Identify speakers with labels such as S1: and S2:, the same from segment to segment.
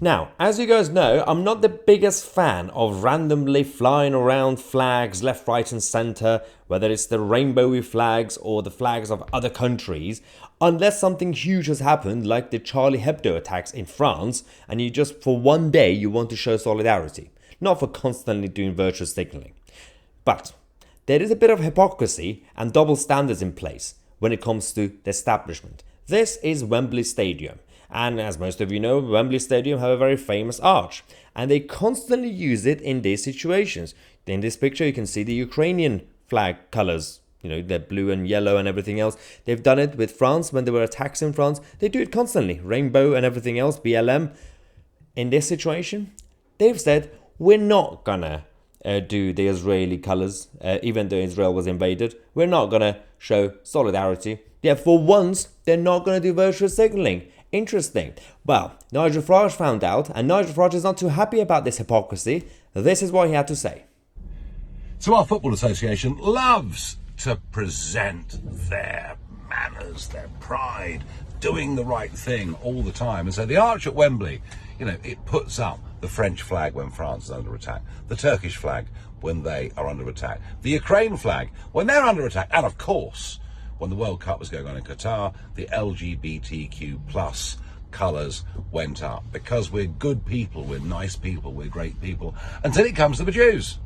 S1: Now, as you guys know, I'm not the biggest fan of randomly flying around flags left, right and center, whether it's the rainbowy flags or the flags of other countries, unless something huge has happened like the Charlie Hebdo attacks in France and you just for one day you want to show solidarity, not for constantly doing virtual signaling. But there is a bit of hypocrisy and double standards in place when it comes to the establishment. This is Wembley Stadium. And as most of you know, Wembley Stadium have a very famous arch. And they constantly use it in these situations. In this picture, you can see the Ukrainian flag colors. You know, the blue and yellow and everything else. They've done it with France when there were attacks in France. They do it constantly. Rainbow and everything else, BLM. In this situation, they've said, we're not gonna do the Israeli colors, even though Israel was invaded. We're not gonna show solidarity. Yeah, for once, they're not gonna do virtual signaling. Interesting. Well, Nigel Farage found out, and Nigel Farage is not too happy about this hypocrisy. This is what he had to say.
S2: So our Football Association loves to present their manners, their pride, doing the right thing all the time. And so the arch at Wembley, you know, it puts up the French flag when France is under attack, the Turkish flag when they are under attack, the Ukraine flag when they're under attack, and of course, when the World Cup was going on in Qatar, the LGBTQ plus colours went up because we're good people, we're nice people, we're great people, until it comes to the Jews.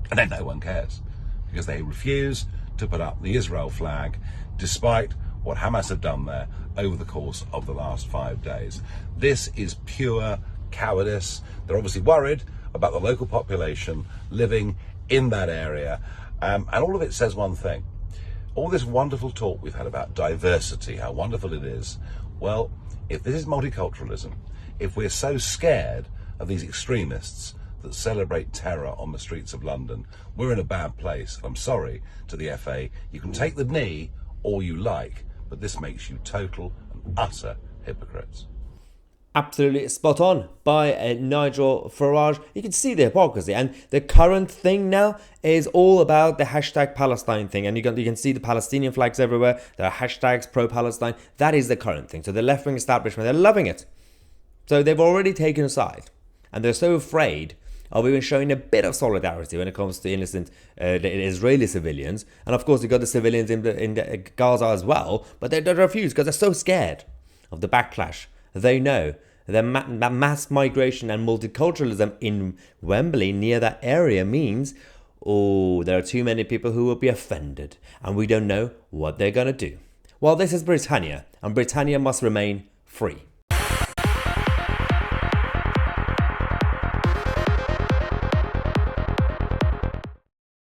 S2: And then no one cares because they refuse to put up the Israel flag despite what Hamas have done there over the course of the last 5 days. This is pure cowardice. They're obviously worried about the local population living in that area. And all of it says one thing. All this wonderful talk we've had about diversity, how wonderful it is. Well, if this is multiculturalism, if we're so scared of these extremists that celebrate terror on the streets of London, we're in a bad place. I'm sorry to the FA. You can take the knee all you like, but this makes you total and utter hypocrites.
S1: Absolutely spot on by Nigel Farage. You can see the hypocrisy, and the current thing now is all about the hashtag Palestine thing, and you can see the Palestinian flags everywhere. There are hashtags pro-Palestine. That is the current thing. So the left-wing establishment, they're loving it. So they've already taken a side, and they're so afraid of even showing a bit of solidarity when it comes to innocent Israeli civilians. And of course, you've got the civilians in Gaza as well, but they refuse because they're so scared of the backlash. They know that mass migration and multiculturalism in Wembley near that area means, there are too many people who will be offended, and we don't know what they're going to do. Well, this is Britannia, and Britannia must remain free.